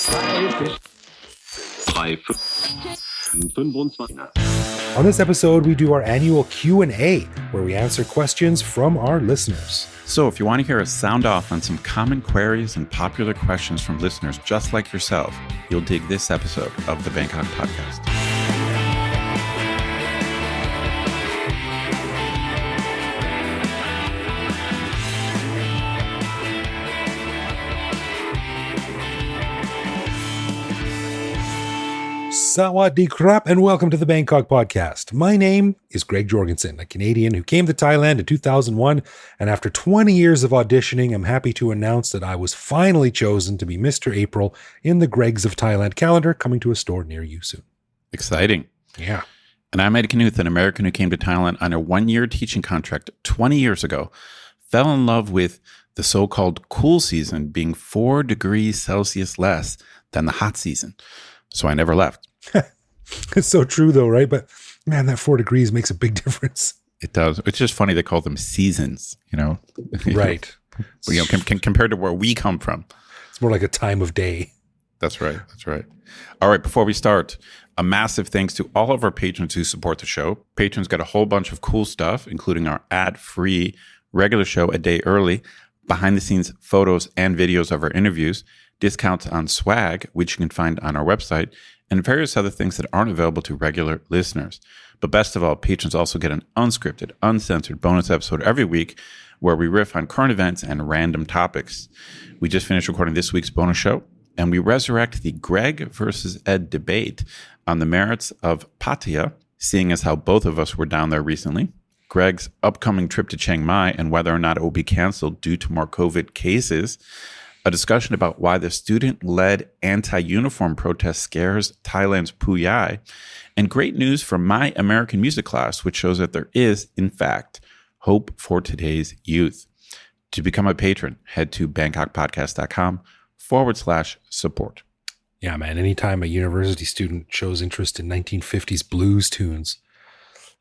On this episode, we do our annual Q&A, where we answer questions from our listeners. So if you want to hear us sound off on some common queries and popular questions from listeners just like yourself, you'll dig this episode of the Bangkok Podcast. Sawadee krap, and welcome to the Bangkok Podcast. My name is Greg Jorgensen, a Canadian who came to Thailand in 2001, and after 20 years of auditioning, I'm happy to announce that I was finally chosen to be Mr. April in the Gregs of Thailand calendar, coming to a store near you soon. Exciting. Yeah. And I'm Eddie Knuth, an American who came to Thailand on a one-year teaching contract 20 years ago, fell in love with the so-called cool season being 4 degrees Celsius less than the hot season. So I never left. It's so true though, right? But man, that 4 degrees makes a big difference. It does. It's just funny they call them seasons, you know? Right. Compared to where we come from. It's more like a time of day. That's right. That's right. All right. Before we start, a massive thanks to all of our patrons who support the show. Patrons get a whole bunch of cool stuff, including our ad-free regular show a day early, behind-the-scenes photos and videos of our interviews, discounts on swag, which you can find on our website, and various other things that aren't available to regular listeners. But best of all, patrons also get an unscripted, uncensored bonus episode every week where we riff on current events and random topics. We just finished recording this week's bonus show, and we resurrect the Greg versus Ed debate on the merits of Pattaya, seeing as how both of us were down there recently, Greg's upcoming trip to Chiang Mai and whether or not it will be canceled due to more COVID cases, a discussion about why the student-led anti-uniform protest scares Thailand's Phuyai, and great news from my American music class, which shows that there is, in fact, hope for today's youth. To become a patron, head to bangkokpodcast.com/support. Yeah, man. Anytime a university student shows interest in 1950s blues tunes,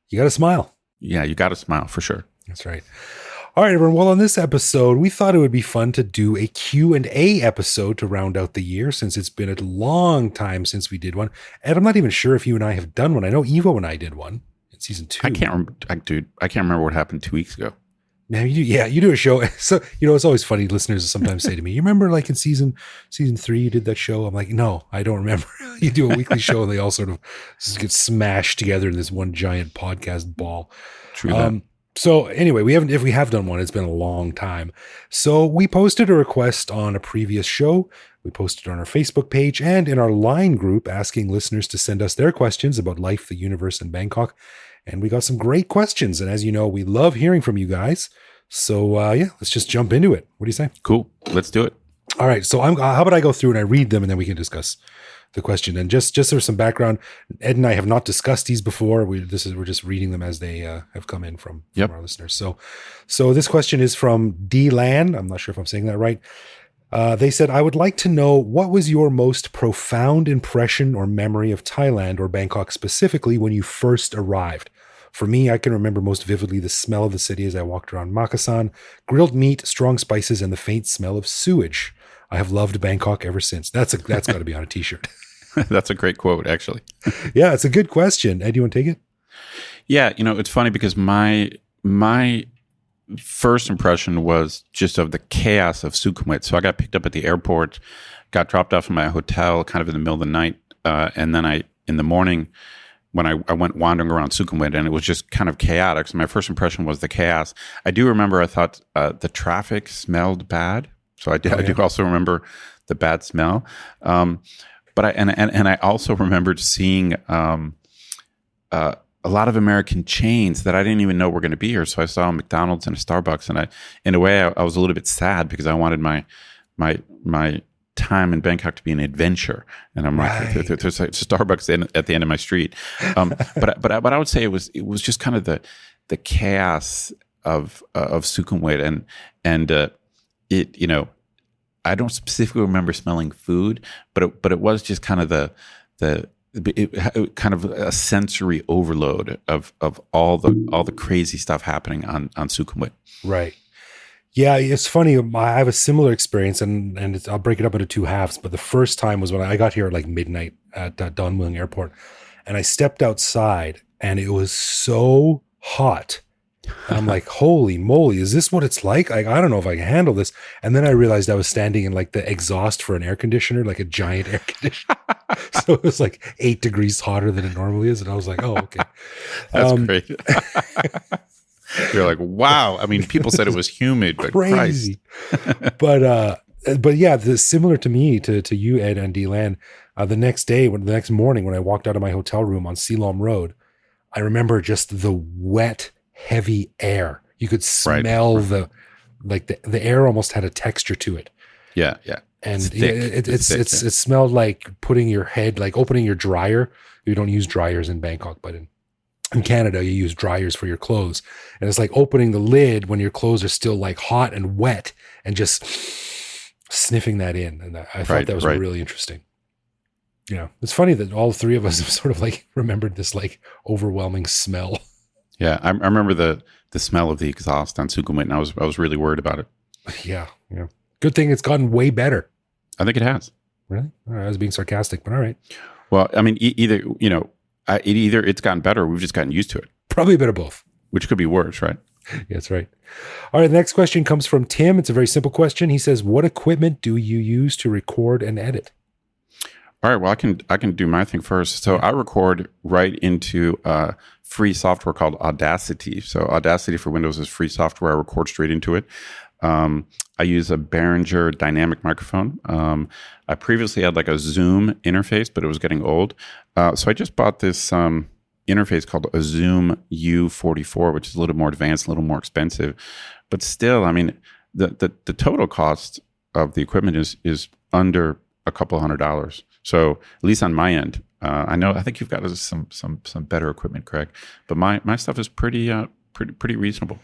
you got to smile. Yeah, you got to smile for sure. That's right. All right, everyone. Well, on this episode, we thought it would be fun to do a Q&A episode to round out the year, since it's been a long time since we did one. And I'm not even sure if you and I have done one. I know Evo and I did one in season 2. I can't remember what happened 2 weeks ago. Man, you do a show. So, it's always funny. Listeners sometimes say to me, you remember like in season 3, you did that show? I'm like, no, I don't remember. You do a weekly show and they all sort of get smashed together in this one giant podcast ball. True. So anyway, if we have done one, it's been a long time. So we posted a request on a previous show. We posted it on our Facebook page and in our Line group, asking listeners to send us their questions about life, the universe, and Bangkok. And we got some great questions. And as you know, we love hearing from you guys. So let's just jump into it. What do you say? Cool. Let's do it. All right. So how about I go through and I read them and then we can discuss the question. And just for some background, Ed and I have not discussed these before. We're just reading them as they have come in from our listeners. So this question is from D Lan. I'm not sure if I'm saying that right. They said, I would like to know, what was your most profound impression or memory of Thailand or Bangkok specifically when you first arrived? For me, I can remember most vividly the smell of the city as I walked around Makasan, grilled meat, strong spices, and the faint smell of sewage. I have loved Bangkok ever since. That's got to be on a t-shirt. That's a great quote, actually. Yeah, it's a good question. Ed, do you want to take it? Yeah, it's funny because my first impression was just of the chaos of Sukhumvit. So I got picked up at the airport, got dropped off in my hotel kind of in the middle of the night, and then in the morning when I went wandering around Sukhumvit, and it was just kind of chaotic. So my first impression was the chaos. I do remember I thought the traffic smelled bad. So I do also remember the bad smell. But I also remembered seeing a lot of American chains that I didn't even know were going to be here. So I saw a McDonald's and a Starbucks, and in a way, I was a little bit sad because I wanted my time in Bangkok to be an adventure. And I'm like, there's a Starbucks at the end of my street. But I would say it was just kind of the chaos of Sukhumvit, and it, I don't specifically remember smelling food, but it was just kind of kind of a sensory overload of all the crazy stuff happening on Sukhumvit. Right. Yeah, it's funny. I have a similar experience, and I'll break it up into two halves. But the first time was when I got here at like midnight at Don Mueang Airport, and I stepped outside, and it was so hot. And I'm like, holy moly, is this what it's like? I don't know if I can handle this. And then I realized I was standing in like the exhaust for an air conditioner, like a giant air conditioner. So it was like 8 degrees hotter than it normally is. And I was like, oh, okay. That's great. You're like, wow. I mean, people said it was humid, but crazy. Christ. But yeah, similar to me, to you, Ed and Deland, the next morning when I walked out of my hotel room on Silom Road, I remember just the wet, heavy air. You could smell the air almost had a texture to it. Yeah, yeah. And it smelled like putting your head, like opening your dryer. You don't use dryers in Bangkok, but in Canada, you use dryers for your clothes. And it's like opening the lid when your clothes are still like hot and wet and just sniffing that in. And I thought that was really interesting. Yeah. It's funny that all three of us have sort of like remembered this like overwhelming smell. Yeah. I remember the smell of the exhaust on Sukhumvit, and I was really worried about it. Yeah. Yeah. Good thing it's gotten way better. I think it has. Really? All right, I was being sarcastic, but all right. Well, I mean, either it's gotten better, or we've just gotten used to it. Probably a bit of both. Which could be worse, right? Yeah, that's right. All right, the next question comes from Tim. It's a very simple question. He says, what equipment do you use to record and edit? All right, well, I can do my thing first. So I record right into free software called Audacity. So Audacity for Windows is free software. I record straight into it. I use a Behringer dynamic microphone. I previously had like a Zoom interface, but it was getting old. So I just bought this interface called a Zoom U44, which is a little more advanced, a little more expensive. But still, I mean, the total cost of the equipment is under a couple $100. So at least on my end, I think you've got some better equipment, Craig. But my stuff is pretty reasonable.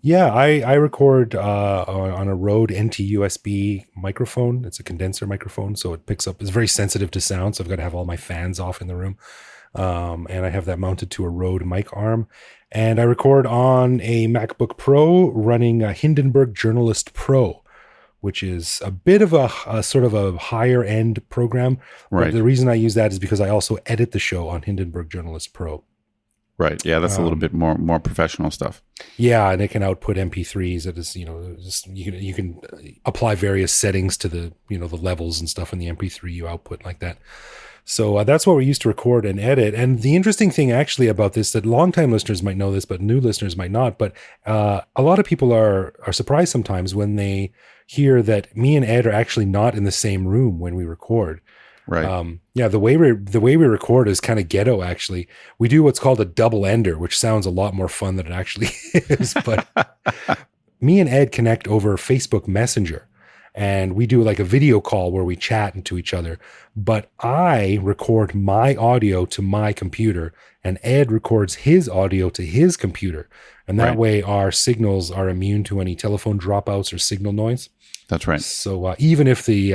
Yeah, I record on a Rode NT-USB microphone. It's a condenser microphone, so it picks up. It's very sensitive to sound, so I've got to have all my fans off in the room. And I have that mounted to a Rode mic arm. And I record on a MacBook Pro running a Hindenburg Journalist Pro, which is a bit of a sort of a higher end program. Right. But the reason I use that is because I also edit the show on Hindenburg Journalist Pro. Right. Yeah, that's a little bit more professional stuff. Yeah, and it can output MP3s. That is, you can apply various settings to the the levels and stuff in the MP3 you output like that. So that's what we used to record and edit. And the interesting thing actually about this, that longtime listeners might know this, but new listeners might not. But a lot of people are surprised sometimes when they hear that me and Ed are actually not in the same room when we record. Right. Yeah, the way we record is kind of ghetto, actually. We do what's called a double ender, which sounds a lot more fun than it actually is. But me and Ed connect over Facebook Messenger, and we do like a video call where we chat into each other. But I record my audio to my computer, and Ed records his audio to his computer. And that way our signals are immune to any telephone dropouts or signal noise. That's right. So even if the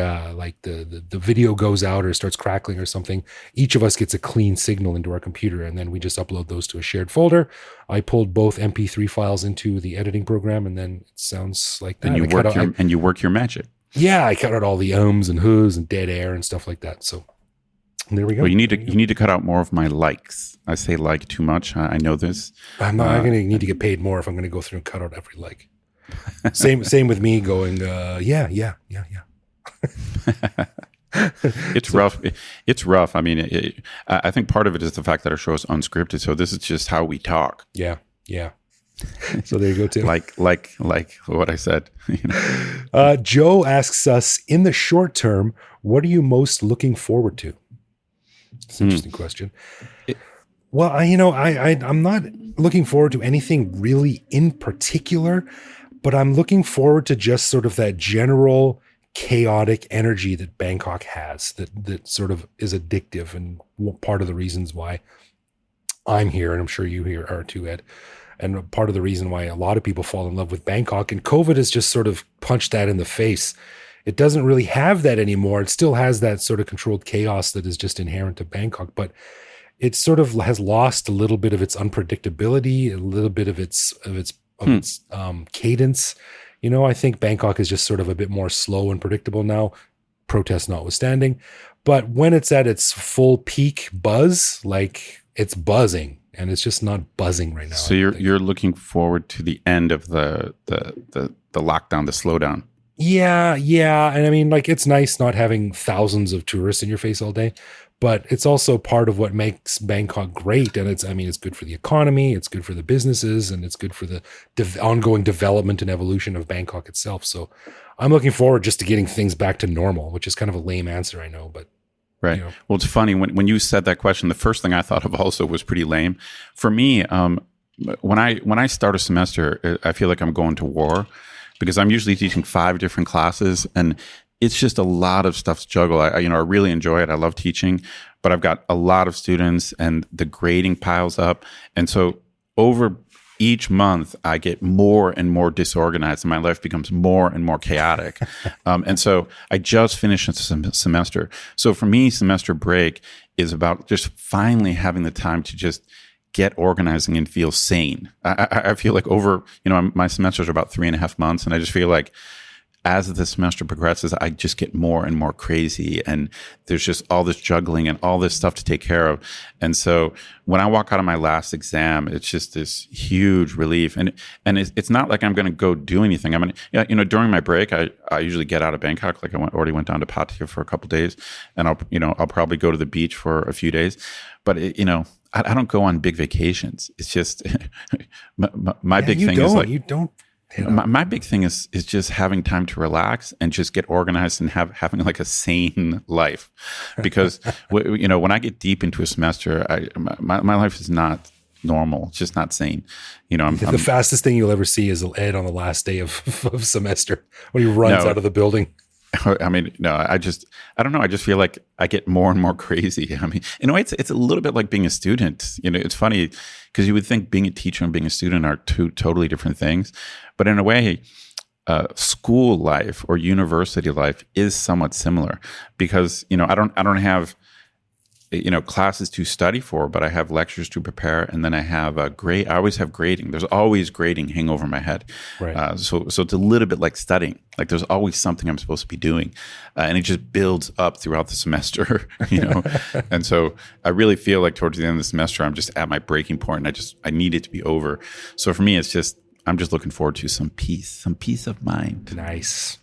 video goes out or starts crackling or something, each of us gets a clean signal into our computer, and then we just upload those to a shared folder. I pulled both MP3 files into the editing program, and then it sounds like that. And you work your magic. Yeah, I cut out all the ums and whos and dead air and stuff like that. So there we go. Well, you need to cut out more of my likes. I say like too much. I know this. I'm going to need to get paid more if I'm going to go through and cut out every like. Same with me going, yeah. It's rough. It's rough. I mean, I think part of it is the fact that our show is unscripted. So this is just how we talk. Yeah. So there you go, too. like what I said. Joe asks us, in the short term, what are you most looking forward to? It's an interesting question. Well, I'm not looking forward to anything really in particular, but I'm looking forward to just sort of that general chaotic energy that Bangkok has that sort of is addictive, and part of the reasons why I'm here, and I'm sure you here are too, Ed, and part of the reason why a lot of people fall in love with Bangkok, and COVID has just sort of punched that in the face. It doesn't really have that anymore. It still has that sort of controlled chaos that is just inherent to Bangkok, but it sort of has lost a little bit of its unpredictability, a little bit of its cadence. I think Bangkok is just sort of a bit more slow and predictable now, protests notwithstanding. But when it's at its full peak buzz, like it's buzzing, and it's just not buzzing right now. So you're looking forward to the end of the lockdown, the slowdown. Yeah. And I mean, like, it's nice not having thousands of tourists in your face all day, but it's also part of what makes Bangkok great. And it's good for the economy, it's good for the businesses, and it's good for the ongoing development and evolution of Bangkok itself. So I'm looking forward just to getting things back to normal, which is kind of a lame answer, I know, but. Right. Well, it's funny when you said that question, the first thing I thought of also was pretty lame. For me, when I start a semester, I feel like I'm going to war, because I'm usually teaching 5 different classes, and it's just a lot of stuff to juggle. I really enjoy it. I love teaching, but I've got a lot of students, and the grading piles up, and so over each month, I get more and more disorganized, and my life becomes more and more chaotic. And so I just finished a semester. So for me, semester break is about just finally having the time to just get organizing and feel sane. I feel like over, my semesters are about 3.5 months, and I just feel like as the semester progresses, I just get more and more crazy, and there's just all this juggling and all this stuff to take care of. And so when I walk out of my last exam, it's just this huge relief. And it's not like I'm going to go do anything. During my break, I usually get out of Bangkok. Like already went down to Pattaya for a couple of days, and I'll probably go to the beach for a few days. But I don't go on big vacations. It's just my big thing is like, you don't. My big thing is just having time to relax and just get organized and having like a sane life, because when I get deep into a semester, my life is not normal. It's just not sane. The fastest thing you'll ever see is Ed on the last day of semester when he runs out of the building. I mean, no, I don't know. I just feel like I get more and more crazy. I mean, in a way, it's a little bit like being a student. It's funny because you would think being a teacher and being a student are 2 totally different things. But in a way, school life or university life is somewhat similar, because, I don't have, classes to study for, but I have lectures to prepare, and then I have I always have grading. There's always grading hanging over my head. Right. So it's a little bit like studying. Like there's always something I'm supposed to be doing, and it just builds up throughout the semester. And so I really feel like towards the end of the semester, I'm just at my breaking point, and I need it to be over. So for me, I'm just looking forward to some peace of mind. Nice.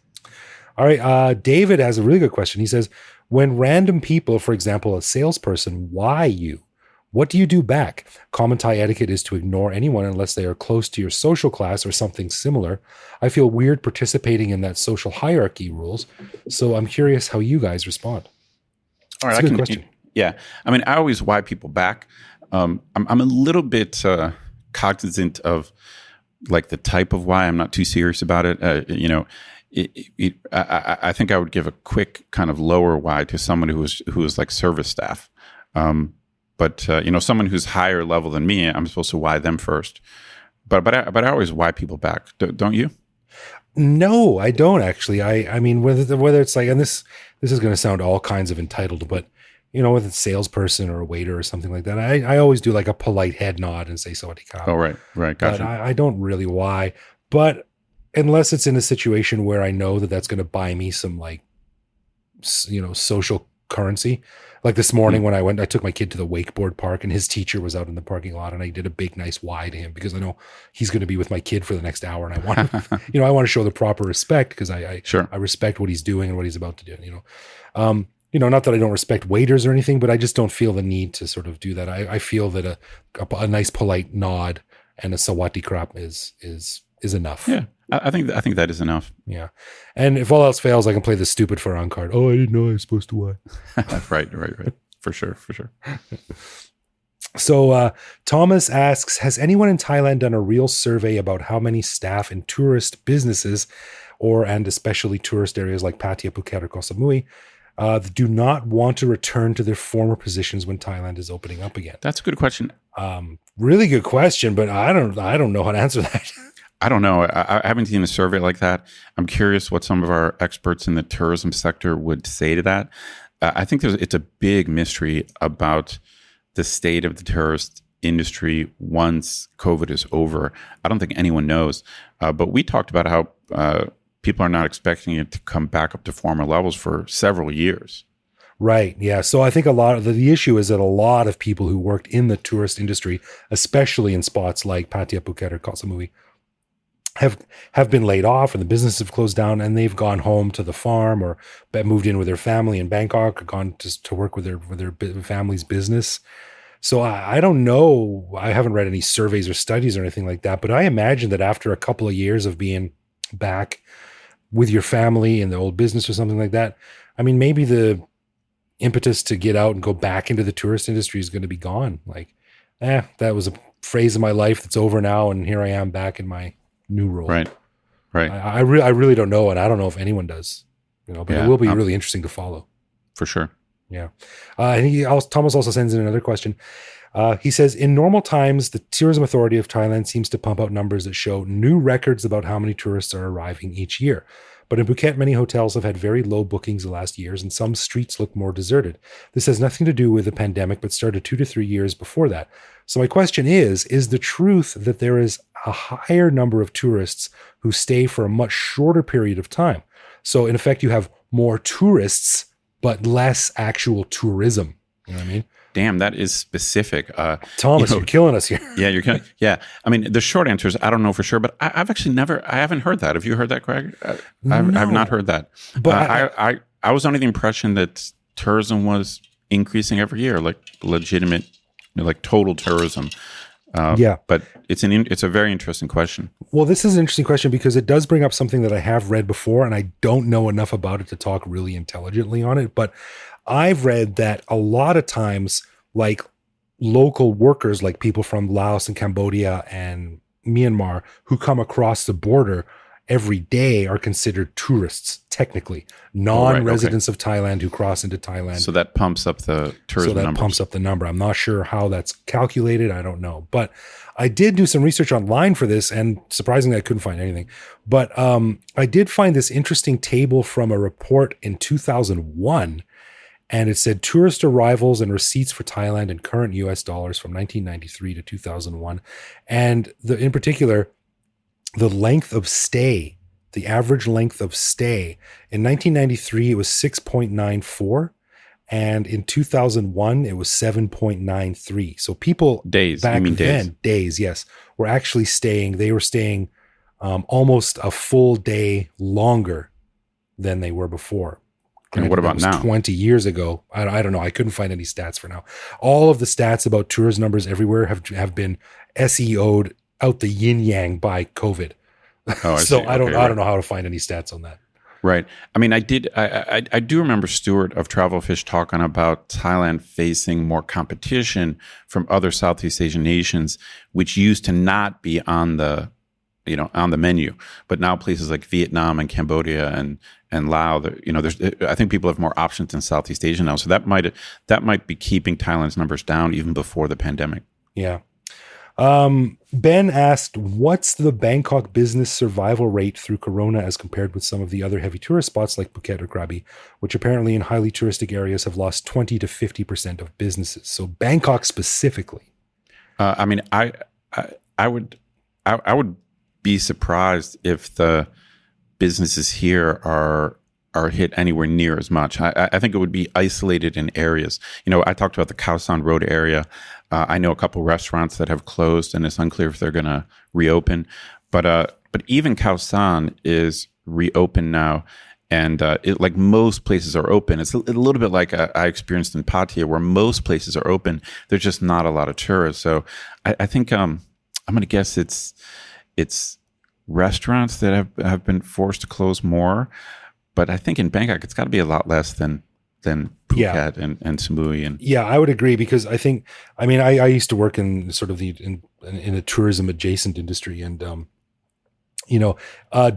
All right. David has a really good question. He says, when random people, for example, a salesperson, why you? What do you do back? Common Thai etiquette is to ignore anyone unless they are close to your social class or something similar. I feel weird participating in that social hierarchy rules. So I'm curious how you guys respond. All right. That's a good question. Yeah. I mean, I always why people back. I'm a little bit cognizant of like the type of why. I'm not too serious about it. I think I would give a quick kind of lower why to someone who is like service staff. But someone who's higher level than me, I'm supposed to why them first. But I always why people back. Don't you? No, I don't actually. I mean, whether it's like, and this is going to sound all kinds of entitled, but whether it's a salesperson or a waiter or something like that, I always do like a polite head nod and say sawadee ka. Oh, right, gotcha. But I don't really why. But unless it's in a situation where I know that that's going to buy me some like, social currency. Like this morning when I took my kid to the wakeboard park, and his teacher was out in the parking lot, and I did a big, nice why to him because I know he's going to be with my kid for the next hour, and I want to, I want to show the proper respect because I respect what he's doing and what he's about to do. Not that I don't respect waiters or anything, but I just don't feel the need to sort of do that. I feel that a nice polite nod and a sawati krap is enough. Yeah. I think that is enough. Yeah. And if all else fails, I can play the stupid Farang card. Oh, I didn't know I was supposed to why. Right. For sure. So Thomas asks, has anyone in Thailand done a real survey about how many staff in tourist businesses and especially tourist areas like Pattaya, Phuket, or Koh Samui do not want to return to their former positions when Thailand is opening up again? That's a good question. Really good question, but I don't know how to answer that. I don't know. I haven't seen a survey like that. I'm curious what some of our experts in the tourism sector would say to that. I think it's a big mystery about the state of the tourist industry once COVID is over. I don't think anyone knows. But we talked about how people are not expecting it to come back up to former levels for several years. Right. Yeah. So I think a lot of the issue is that a lot of people who worked in the tourist industry, especially in spots like Pattaya, Phuket, or Koh Samui, have been laid off, and the businesses have closed down, and they've gone home to the farm or moved in with their family in Bangkok, or gone to work with their family's business. So I don't know. I haven't read any surveys or studies or anything like that, but I imagine that after a couple of years of being back with your family in the old business or something like that, I mean, maybe the impetus to get out and go back into the tourist industry is going to be gone. Like, that was a phase of my life that's over now, and here I am back in my new role. Right. I really don't know, and I don't know if anyone does. But it will be really interesting to follow. For sure. Yeah. And Thomas also sends in another question. He says, in normal times, the Tourism Authority of Thailand seems to pump out numbers that show new records about how many tourists are arriving each year. But in Phuket, many hotels have had very low bookings the last years, and some streets look more deserted. This has nothing to do with the pandemic, but started 2 to 3 years before that. So my question is the truth that there is a higher number of tourists who stay for a much shorter period of time? So in effect, you have more tourists, but less actual tourism. You know what I mean? Damn, that is specific. Thomas, you're killing us here. Yeah, you're killing. Yeah, I mean, the short answer is I don't know for sure, but I've actually I haven't heard that. Have you heard that, Craig? I've not heard that. But I was under the impression that tourism was increasing every year, like legitimate, like total tourism. But it's a very interesting question. Well, this is an interesting question because it does bring up something that I have read before, and I don't know enough about it to talk really intelligently on it. But I've read that a lot of times, like local workers, like people from Laos and Cambodia and Myanmar who come across the border every day are considered tourists, technically. Non-residents of Thailand who cross into Thailand. So that pumps up the tourism numbers. Pumps up the number. I'm not sure how that's calculated. I don't know. But I did do some research online for this, and surprisingly, I couldn't find anything. But I did find this interesting table from a report in 2001, and it said tourist arrivals and receipts for Thailand in current US dollars from 1993 to 2001. And in particular, the length of stay, the average length of stay. In 1993, it was 6.94. And in 2001, it was 7.93. So people days, back then, days, yes, were actually staying. They were staying almost a full day longer than they were before. And what about now? 20 years ago. I don't know. I couldn't find any stats for now. All of the stats about tourist numbers everywhere have been SEO'd out the yin yang by COVID. Oh, so I don't know how to find any stats on that. Right. I mean, I do remember Stuart of Travel Fish talking about Thailand facing more competition from other Southeast Asian nations, which used to not be on the menu, but now places like Vietnam and Cambodia and Laos, I think people have more options in Southeast Asia now. So that might be keeping Thailand's numbers down even before the pandemic. Yeah. Ben asked, what's the Bangkok business survival rate through Corona as compared with some of the other heavy tourist spots like Phuket or Krabi, which apparently in highly touristic areas have lost 20 to 50% of businesses. So Bangkok specifically. I mean, I would be surprised if the businesses here are hit anywhere near as much. I think it would be isolated in areas. I talked about the Khao San Road area. I know a couple restaurants that have closed, and it's unclear if they're going to reopen. But even Khao San is reopened now, and like most places are open. It's a little bit like I experienced in Pattaya, where most places are open. There's just not a lot of tourists. So I think I'm going to guess it's restaurants that have been forced to close more. But I think in Bangkok, it's got to be a lot less than Phuket and Samui. And yeah, I would agree because I used to work in sort of in a tourism adjacent industry, and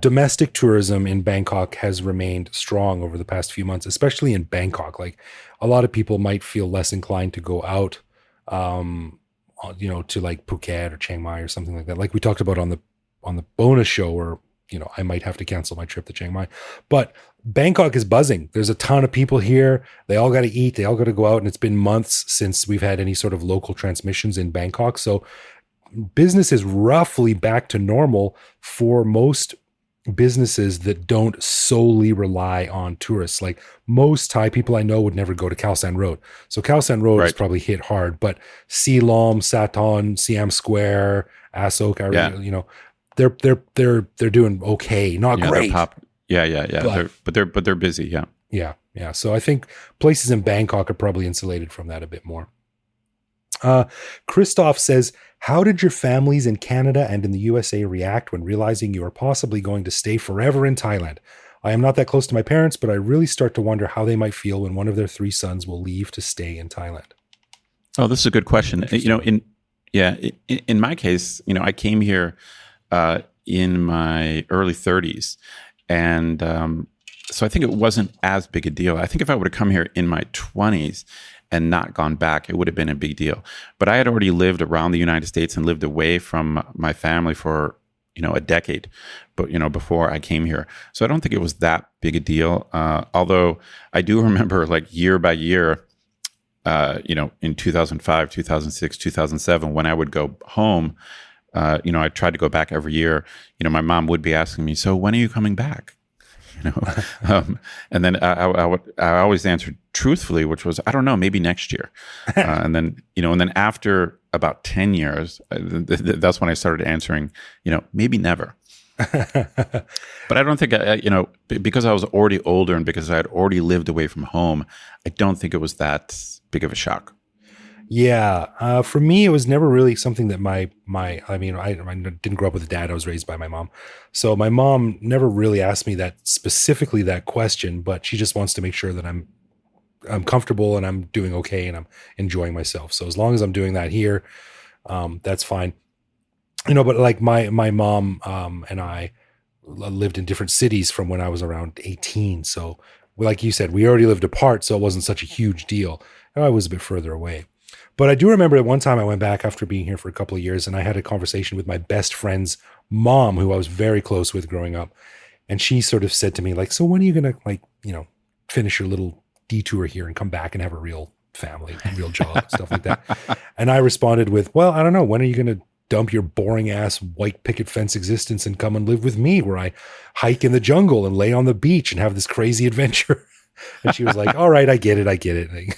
domestic tourism in Bangkok has remained strong over the past few months, especially in Bangkok. Like a lot of people might feel less inclined to go out, to like Phuket or Chiang Mai or something like that. Like we talked about on the bonus show, or I might have to cancel my trip to Chiang Mai. But Bangkok is buzzing. There's a ton of people here. They all got to eat. They all got to go out. And it's been months since we've had any sort of local transmissions in Bangkok. So business is roughly back to normal for most businesses that don't solely rely on tourists. Like most Thai people I know would never go to Khao San Road. So Khao San Road is probably hit hard, but Silom, Saton, Siam Square, Asok, they're doing okay, not great. But they're busy. Yeah. Yeah. So I think places in Bangkok are probably insulated from that a bit more. Christoph says, how did your families in Canada and in the USA react when realizing you are possibly going to stay forever in Thailand? I am not that close to my parents, but I really start to wonder how they might feel when one of their 3 sons will leave to stay in Thailand. Oh, this is a good question. In my case, I came here in my early 30s, and so I think it wasn't as big a deal. I think if I would have come here in my 20s and not gone back, it would have been a big deal. But I had already lived around the United States and lived away from my family for, a decade, but, before I came here. So I don't think it was that big a deal. Although I do remember like year by year, in 2005, 2006, 2007, when I would go home, I tried to go back every year. My mom would be asking me, so when are you coming back? And then I always answered truthfully, which was, I don't know, maybe next year. And then after about 10 years, that's when I started answering, maybe never. But I don't think, because I was already older and because I had already lived away from home, I don't think it was that big of a shock. Yeah. For me, it was never really something that I didn't grow up with a dad. I was raised by my mom. So my mom never really asked me specifically that question, but she just wants to make sure that I'm comfortable and I'm doing okay and I'm enjoying myself. So as long as I'm doing that here, that's fine. But like my mom and I lived in different cities from when I was around 18. So like you said, we already lived apart, so it wasn't such a huge deal. I was a bit further away. But I do remember at one time I went back after being here for a couple of years, and I had a conversation with my best friend's mom, who I was very close with growing up. And she sort of said to me, like, so when are you going to finish your little detour here and come back and have a real family, real job, stuff like that. And I responded with, well, I don't know. When are you going to dump your boring ass white picket fence existence and come and live with me, where I hike in the jungle and lay on the beach and have this crazy adventure? And she was like, all right, I get it.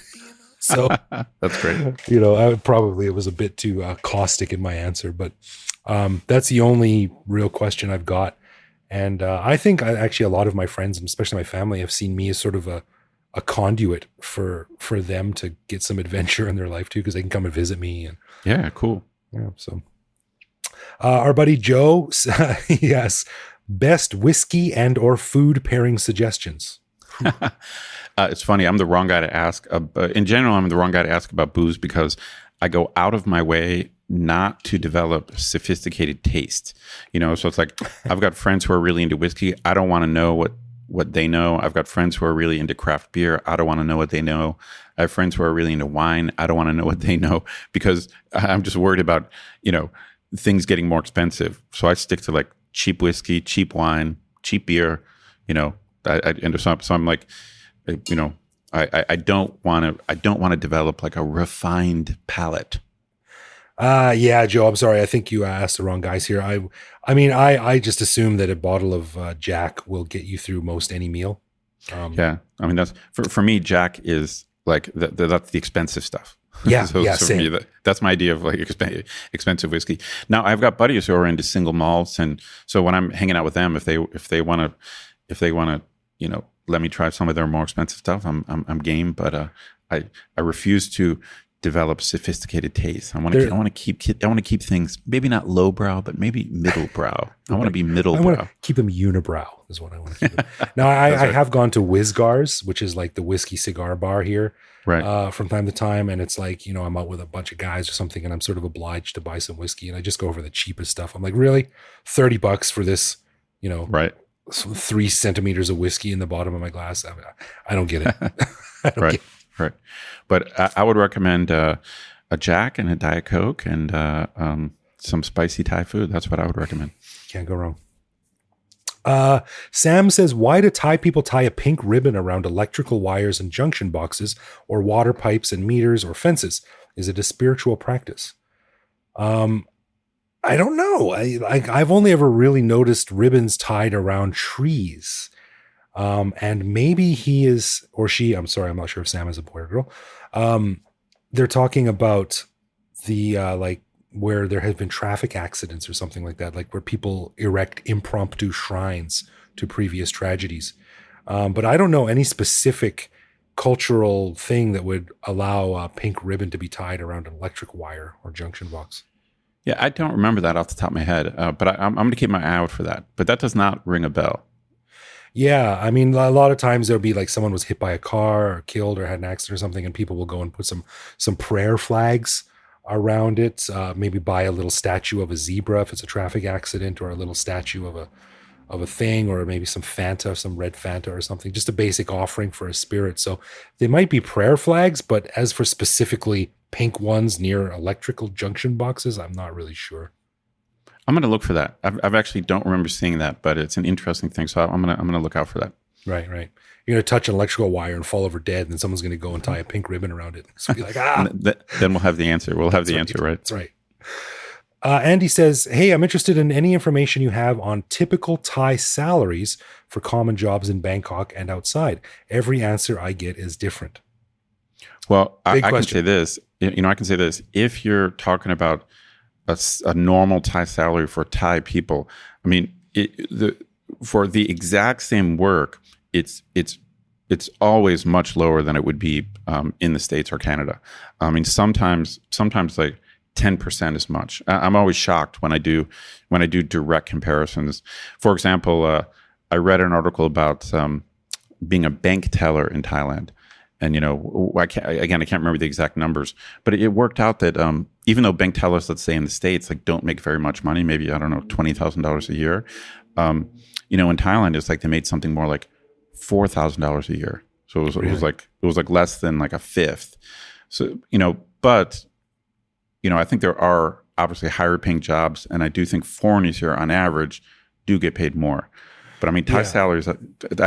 So that's great. It was a bit too caustic in my answer, but that's the only real question I've got. And I think actually a lot of my friends, and especially my family, have seen me as sort of a conduit for them to get some adventure in their life too, because they can come and visit me. And yeah, cool. Yeah. So our buddy Joe, yes, best whiskey and or food pairing suggestions. It's funny. I'm the wrong guy to ask. In general, I'm the wrong guy to ask about booze because I go out of my way not to develop sophisticated taste. So it's like I've got friends who are really into whiskey. I don't want to know what they know. I've got friends who are really into craft beer. I don't want to know what they know. I have friends who are really into wine. I don't want to know what they know because I'm just worried about, things getting more expensive. So I stick to like cheap whiskey, cheap wine, cheap beer, so I'm like, I don't want to develop like a refined palate. Yeah, Joe, I'm sorry. I think you asked the wrong guys here. I just assume that a bottle of Jack will get you through most any meal. Yeah. That's for me, Jack is like, that's the expensive stuff. Yeah. So same. Me, that's my idea of like expensive whiskey. Now I've got buddies who are into single malts. And so when I'm hanging out with them, if they want to, let me try some of their more expensive stuff, I'm game. But I refuse to develop sophisticated taste. I want to keep things maybe not lowbrow, but maybe middlebrow. I want to be middlebrow. I want to keep them unibrow is what I want to keep them. Now I have gone to Whizgars, which is like the whiskey cigar bar here, right? From time to time, and it's like I'm out with a bunch of guys or something, and I'm sort of obliged to buy some whiskey, and I just go for the cheapest stuff. I'm like, really, $30 for this, right? 3 centimeters of whiskey in the bottom of my glass. I don't get it. Right. But I would recommend a Jack and a Diet Coke and some spicy Thai food. That's what I would recommend. Can't go wrong. Sam says, why do Thai people tie a pink ribbon around electrical wires and junction boxes or water pipes and meters or fences? Is it a spiritual practice? I don't know. I've only ever really noticed ribbons tied around trees. And maybe he is, or she, I'm sorry, I'm not sure if Sam is a boy or girl. They're talking about the, like, where there have been traffic accidents or something like that, like where people erect impromptu shrines to previous tragedies. But I don't know any specific cultural thing that would allow a pink ribbon to be tied around an electric wire or junction box. Yeah, I don't remember that off the top of my head, but I'm going to keep my eye out for that. But that does not ring a bell. Yeah, I mean, a lot of times there'll be like someone was hit by a car or killed or had an accident or something, and people will go and put some prayer flags around it. Maybe buy a little statue of a zebra if it's a traffic accident, or a little statue of a thing, or maybe some Fanta, some red Fanta or something, just a basic offering for a spirit. So they might be prayer flags, but as for specifically pink ones near electrical junction boxes, I'm not really sure. I'm going to look for that. I've actually don't remember seeing that, but it's an interesting thing. So I'm going to look out for that. Right. You're going to touch an electrical wire and fall over dead, and then someone's going to go and tie a pink ribbon around it. So be like, Then we'll have the answer. We'll have the answer, right? That's right. Andy says, hey, I'm interested in any information you have on typical Thai salaries for common jobs in Bangkok and outside. Every answer I get is different. Well, I can say this. I can say this. If you're talking about a normal Thai salary for Thai people, I mean, for the exact same work, it's always much lower than it would be in the States or Canada. I mean, sometimes like 10% as much. I'm always shocked when I do direct comparisons. For example, I read an article about being a bank teller in Thailand. And, I can't remember the exact numbers, but it worked out that even though bank tellers, let's say in the States, like don't make very much money, maybe, I don't know, $20,000 a year. In Thailand, it's like they made something more like $4,000 a year. So it was like less than like a fifth. So, but I think there are obviously higher paying jobs, and I do think foreigners here on average do get paid more. But I mean, I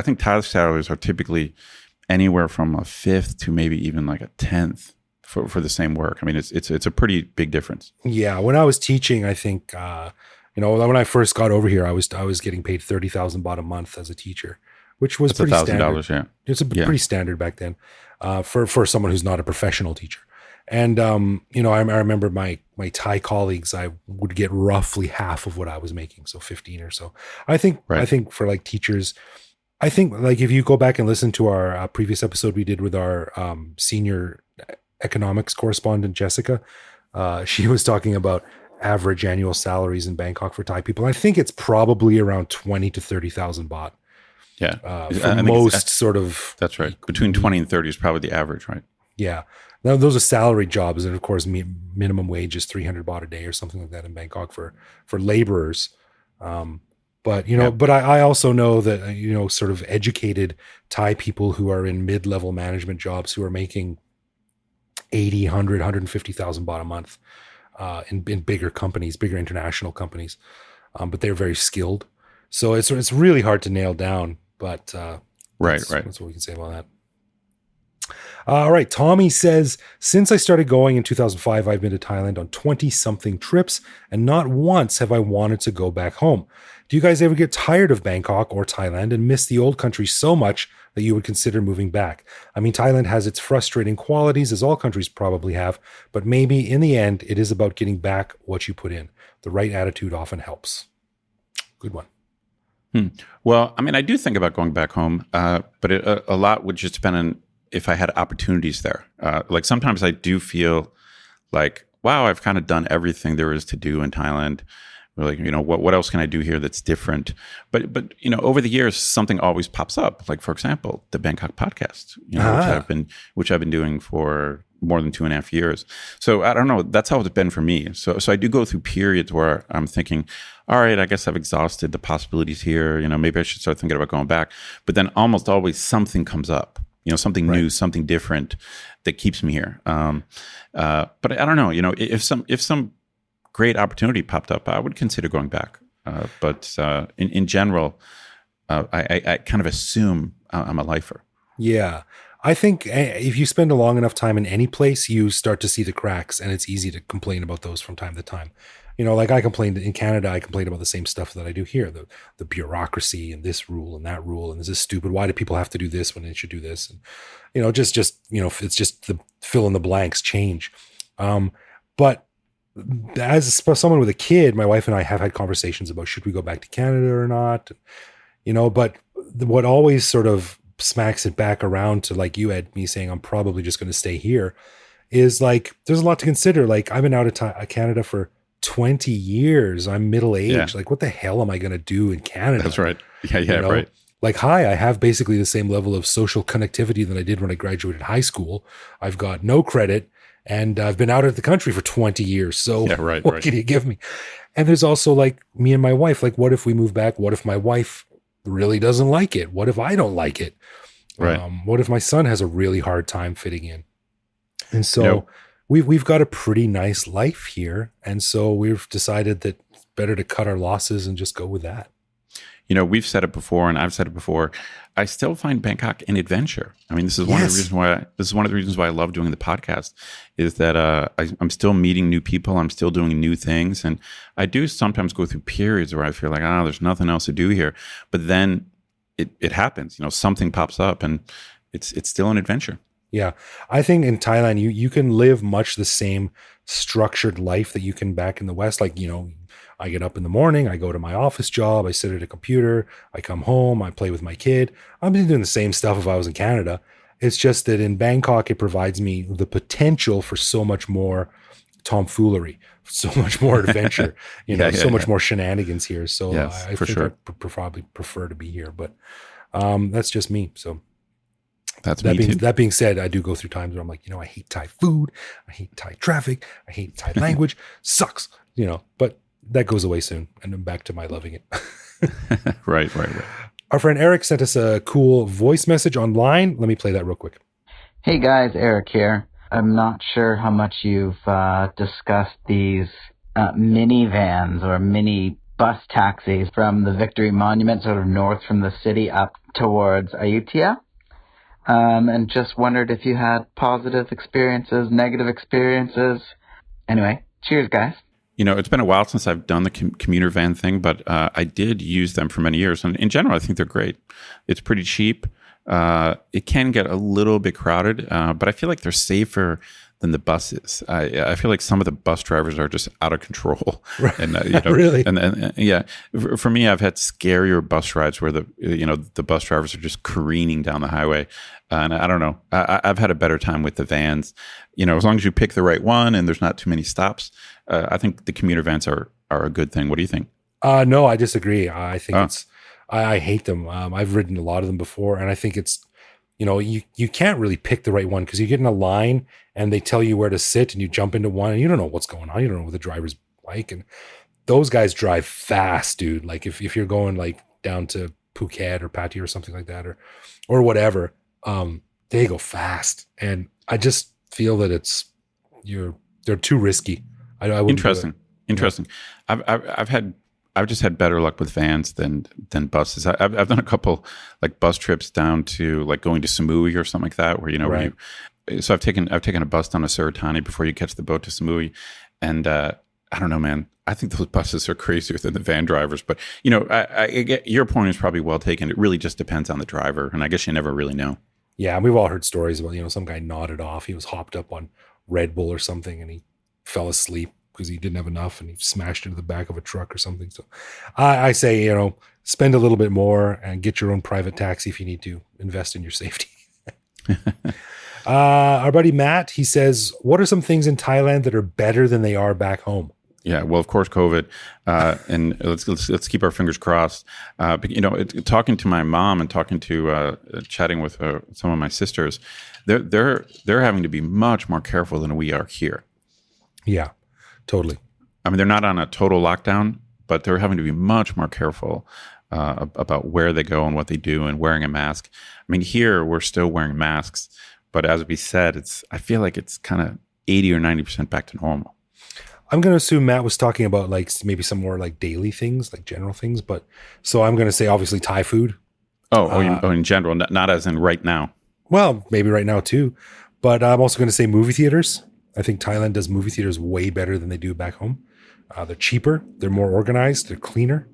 think Thai salaries are typically anywhere from a fifth to maybe even like a tenth for the same work. I mean, it's a pretty big difference. Yeah, when I was teaching, I think when I first got over here, I was getting paid 30,000 baht a month as a teacher, which was pretty standard. Yeah, it's pretty standard back then for someone who's not a professional teacher. And I remember my Thai colleagues, I would get roughly half of what I was making, so 15 or so. I think for like teachers, I think like if you go back and listen to our previous episode we did with our senior economics correspondent, Jessica, she was talking about average annual salaries in Bangkok for Thai people. I think it's probably around 20 to 30,000 baht. Yeah. For most sort of. That's right. Between 20 and 30 is probably the average, right? Yeah. Now those are salary jobs. And of course, minimum wage is 300 baht a day or something like that in Bangkok for laborers. But I also know that, sort of educated Thai people who are in mid-level management jobs who are making 80, 100, 150,000 baht a month in bigger companies, bigger international companies. But they're very skilled. So it's really hard to nail down, but right. That's what we can say about that. All right. Tommy says, since I started going in 2005, I've been to Thailand on 20-something trips, and not once have I wanted to go back home. Do you guys ever get tired of Bangkok or Thailand and miss the old country so much that you would consider moving back? I mean, Thailand has its frustrating qualities, as all countries probably have, but maybe in the end, it is about getting back what you put in. The right attitude often helps. Good one. Well, I mean, I do think about going back home, but a lot would just depend on if I had opportunities there. Like sometimes I do feel like, wow, I've kind of done everything there is to do in Thailand. Like, what else can I do here that's different? But over the years, something always pops up. Like, for example, the Bangkok podcast, which I've been doing for more than 2.5 years. So I don't know. That's how it's been for me. So I do go through periods where I'm thinking, all right, I guess I've exhausted the possibilities here. Maybe I should start thinking about going back. But then almost always something comes up. Something new, something different that keeps me here. But I don't know. If some great opportunity popped up, I would consider going back. But in general, I kind of assume I'm a lifer. Yeah. I think if you spend a long enough time in any place, you start to see the cracks, and it's easy to complain about those from time to time. Like I complained in Canada, I complained about the same stuff that I do here, the bureaucracy and this rule and that rule, and this is stupid. Why do people have to do this when they should do this? And, just it's just the fill in the blanks change. But as someone with a kid, my wife and I have had conversations about should we go back to Canada or not, but what always sort of smacks it back around to like you had me saying, I'm probably just going to stay here is like, there's a lot to consider. Like I've been out of Canada for 20 years. I'm middle-aged. Yeah. Like what the hell am I going to do in Canada? That's right. Yeah. Right. Like, I have basically the same level of social connectivity that I did when I graduated high school. I've got no credit and I've been out of the country for 20 years. So what can you give me? And there's also like me and my wife, like, what if we move back? What if my wife really doesn't like it? What if I don't like it? Right. What if my son has a really hard time fitting in? And so we've got a pretty nice life here. And so we've decided that it's better to cut our losses and just go with that. We've said it before, and I've said it before. I still find Bangkok an adventure. I mean, this is one of the reasons why. This is one of the reasons why I love doing the podcast. Is that I'm still meeting new people. I'm still doing new things, and I do sometimes go through periods where I feel like, there's nothing else to do here. But then it happens. Something pops up, and it's still an adventure. Yeah, I think in Thailand you can live much the same structured life that you can back in the West. Like I get up in the morning, I go to my office job, I sit at a computer, I come home, I play with my kid. I've been doing the same stuff if I was in Canada. It's just that in Bangkok, it provides me the potential for so much more tomfoolery, so much more adventure, so much more shenanigans here. So I think I probably prefer to be here, but that's just me. So that being said, I do go through times where I'm like, I hate Thai food, I hate Thai traffic, I hate Thai language, sucks, but that goes away soon, and I'm back to my loving it. Right. Our friend Eric sent us a cool voice message online. Let me play that real quick. Hey guys, Eric here. I'm not sure how much you've discussed these minivans or mini bus taxis from the Victory Monument, sort of north from the city up towards Ayutthaya. And just wondered if you had positive experiences, negative experiences. Anyway, cheers, guys. It's been a while since I've done the commuter van thing, but I did use them for many years. And in general, I think they're great. It's pretty cheap. It can get a little bit crowded, but I feel like they're safer than the buses. I feel like some of the bus drivers are just out of control. Right. And really? And yeah, for me, I've had scarier bus rides where the bus drivers are just careening down the highway. And I don't know. I've had a better time with the vans. As long as you pick the right one and there's not too many stops, I think the commuter vans are a good thing. What do you think? No, I disagree. I think I hate them. I've ridden a lot of them before, and I think it's, you can't really pick the right one because you get in a line and they tell you where to sit and you jump into one and you don't know what's going on. You don't know what the driver's like. And those guys drive fast, dude. Like if you're going like down to Phuket or Pattaya or something like that, or whatever, they go fast. And I just feel that they're too risky. I Interesting. I've just had better luck with vans than buses. I've done a couple like bus trips down to like going to Samui or something like that, where right. So I've taken a bus down to Suratani before you catch the boat to Samui, and I don't know, man. I think those buses are crazier than the van drivers. But I get your point is probably well taken. It really just depends on the driver, and I guess you never really know. Yeah, and we've all heard stories about some guy nodded off. He was hopped up on Red Bull or something, and he fell asleep because he didn't have enough and he smashed into the back of a truck or something. So I say, spend a little bit more and get your own private taxi if you need to. Invest in your safety. Our buddy Matt, he says, what are some things in Thailand that are better than they are back home? Yeah, well, of course, COVID, and let's keep our fingers crossed. But talking to my mom and chatting with some of my sisters, they're having to be much more careful than we are here. Yeah, totally. I mean, they're not on a total lockdown, but they're having to be much more careful about where they go and what they do and wearing a mask. I mean, here we're still wearing masks, but as we said, I feel like it's kind of 80 or 90% back to normal. I'm going to assume Matt was talking about like maybe some more like daily things, like general things. But so I'm going to say obviously Thai food. In general, not as in right now. Well, maybe right now too, but I'm also going to say movie theaters. I think Thailand does movie theaters way better than they do back home. They're cheaper, they're more organized, they're cleaner.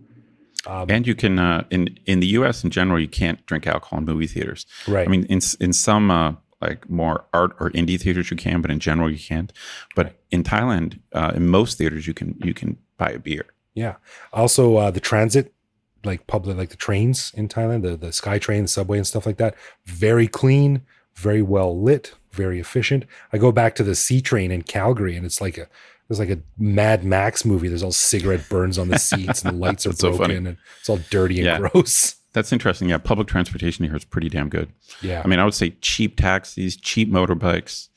And you can in the U.S. in general, you can't drink alcohol in movie theaters. Right. I mean, in some like more art or indie theaters you can, but in general you can't. But in Thailand, in most theaters you can buy a beer. Yeah. Also, the transit, like public, like the trains in Thailand, the Sky Train, the subway, and stuff like that, very clean, very well lit, very efficient. I go back to the C train in Calgary, and it's like a Mad Max movie. There's all cigarette burns on the seats, and the lights are broken, and it's all dirty and gross. That's interesting. Yeah, public transportation here is pretty damn good. Yeah, I mean, I would say cheap taxis, cheap motorbikes.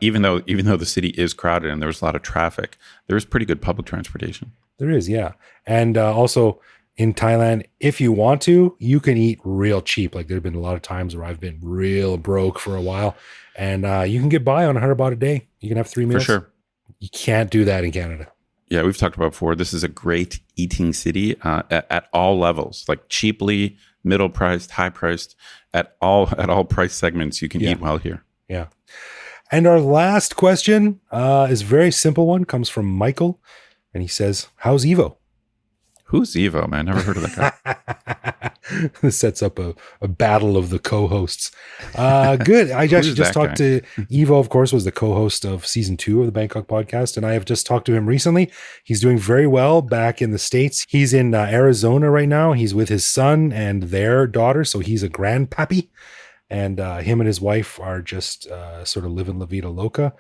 Even though the city is crowded and there's a lot of traffic, there is pretty good public transportation. There is, yeah. And also in Thailand, if you want to, you can eat real cheap. Like there have been a lot of times where I've been real broke for a while, and you can get by on 100 baht a day. You can have 3 meals. For sure. You can't do that in Canada. Yeah, we've talked about before. This is a great eating city at all levels, like cheaply, middle priced, high priced, at all price segments. You can eat well here. Yeah. And our last question is a very simple one. Comes from Michael, and he says, "How's Evo?" Who's Evo, man? Never heard of that guy. This sets up a battle of the co-hosts. Good. I actually just talked to Evo, of course, was the co-host of season 2 of the Bangkok podcast. And I have just talked to him recently. He's doing very well back in the States. He's in Arizona right now. He's with his son and their daughter. So he's a grandpappy. And him and his wife are just sort of living La Vida Loca.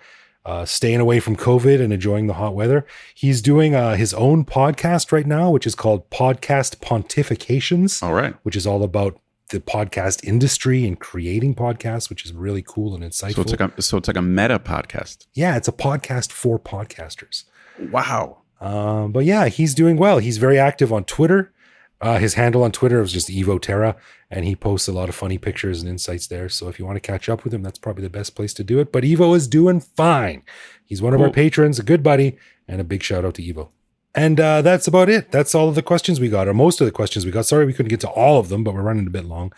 Staying away from COVID and enjoying the hot weather. He's doing his own podcast right now, which is called Podcast Pontifications. All right. Which is all about the podcast industry and creating podcasts, which is really cool and insightful. So it's like a meta podcast. Yeah, it's a podcast for podcasters. Wow. But yeah, he's doing well. He's very active on Twitter. His handle on Twitter is just Evo Terra, and he posts a lot of funny pictures and insights there. So if you want to catch up with him, that's probably the best place to do it. But Evo is doing fine. He's one of our patrons, a good buddy, and a big shout out to Evo. And that's about it. That's all of the questions we got, or most of the questions we got. Sorry we couldn't get to all of them, but we're running a bit long.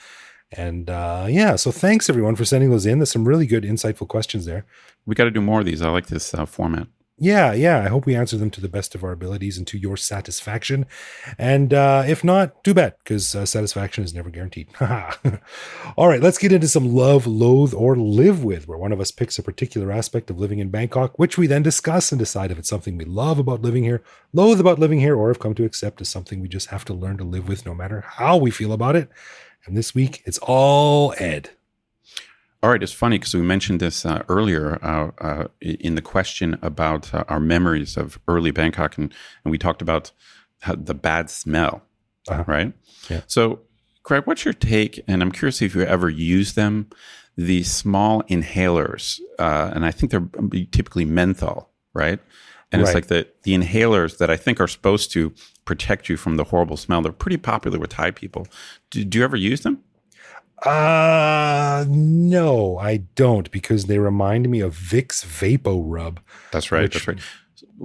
And so thanks everyone for sending those in. There's some really good, insightful questions there. We got to do more of these. I like this format. Yeah. I hope we answer them to the best of our abilities and to your satisfaction. And if not, too bad, because satisfaction is never guaranteed. All right, let's get into some love, loathe, or live with, where one of us picks a particular aspect of living in Bangkok, which we then discuss and decide if it's something we love about living here, loathe about living here, or have come to accept as something we just have to learn to live with no matter how we feel about it. And this week, it's all Ed. All right, it's funny because we mentioned this earlier in the question about our memories of early Bangkok, and we talked about the bad smell, right? Yeah. So, Craig, what's your take? And I'm curious if you ever use them, the small inhalers, and I think they're typically menthol, right? And it's like the inhalers that I think are supposed to protect you from the horrible smell. They're pretty popular with Thai people. Do you ever use them? No, I don't, because they remind me of Vicks Vapo Rub. That's right.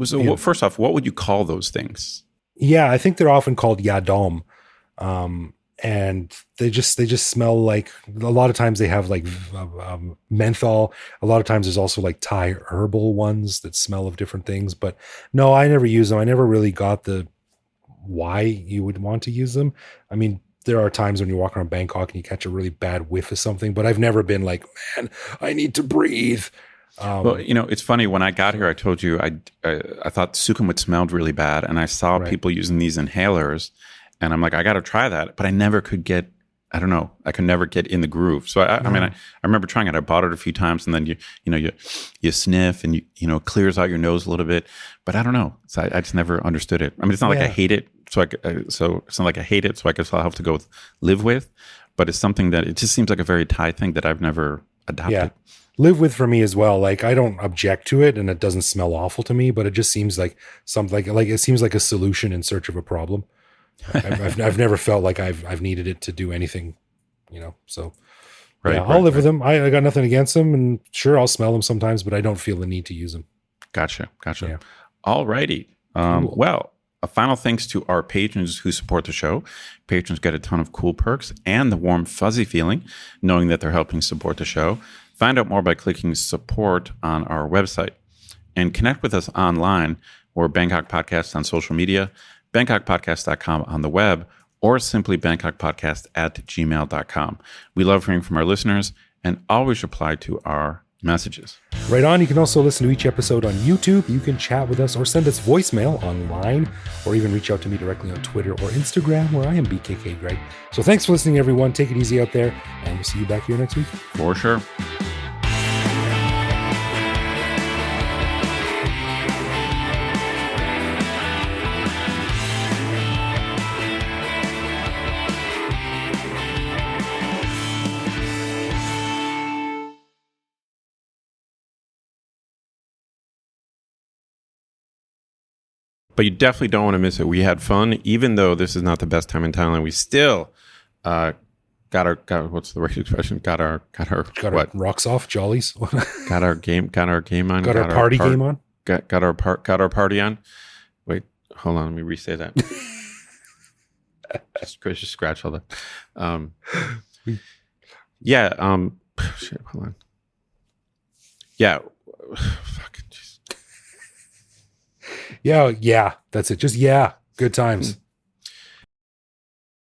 So first off, what would you call those things? Yeah, I think they're often called Yadom. And they just smell like, a lot of times they have like menthol. A lot of times there's also like Thai herbal ones that smell of different things. But no, I never use them. I never really got the why you would want to use them. I mean, there are times when you walk around Bangkok and you catch a really bad whiff of something, but I've never been like, man, I need to breathe. Well, it's funny. When I got here, I told you I thought Sukhumvit smelled really bad, and I saw people using these inhalers, and I'm like, I got to try that, but I never could get. I don't know. I could never get in the groove. So I mean, I remember trying it. I bought it a few times, and then you sniff, and it clears out your nose a little bit. But I don't know. So I just never understood it. I mean, it's not like I hate it. So it's not like I hate it. So I guess I'll have to go live with. But it's something that it just seems like a very Thai thing that I've never adopted. Yeah. Live with for me as well. Like I don't object to it, and it doesn't smell awful to me. But it just seems like something like it seems like a solution in search of a problem. I've never felt like I've needed it to do anything, So I'll live with them. I got nothing against them, and sure, I'll smell them sometimes, but I don't feel the need to use them. Gotcha. Yeah. All righty. Cool. Well, A final thanks to our patrons who support the show. Patrons get a ton of cool perks and the warm, fuzzy feeling knowing that they're helping support the show. Find out more by clicking support on our website. And connect with us online. We're Bangkok Podcast on social media, bangkokpodcast.com on the web, or simply bangkokpodcast@gmail.com. We love hearing from our listeners and always reply to our messages. Right on. You can also listen to each episode on YouTube. You can chat with us or send us voicemail online, or even reach out to me directly on Twitter or Instagram, where I am BKK Greg. So thanks for listening, everyone. Take it easy out there, and we'll see you back here next week. For sure. But you definitely don't want to miss it. We had fun, even though this is not the best time in Thailand. We still got our what's the right expression? Got our what? Rocks off, jollies. got our game on. Got our party game on. Got our party on. Wait, hold on. Let me re-say that. just scratch all that. Yeah. Shit, hold on. Yeah. Fucking jeez. Yeah, that's it. Just good times.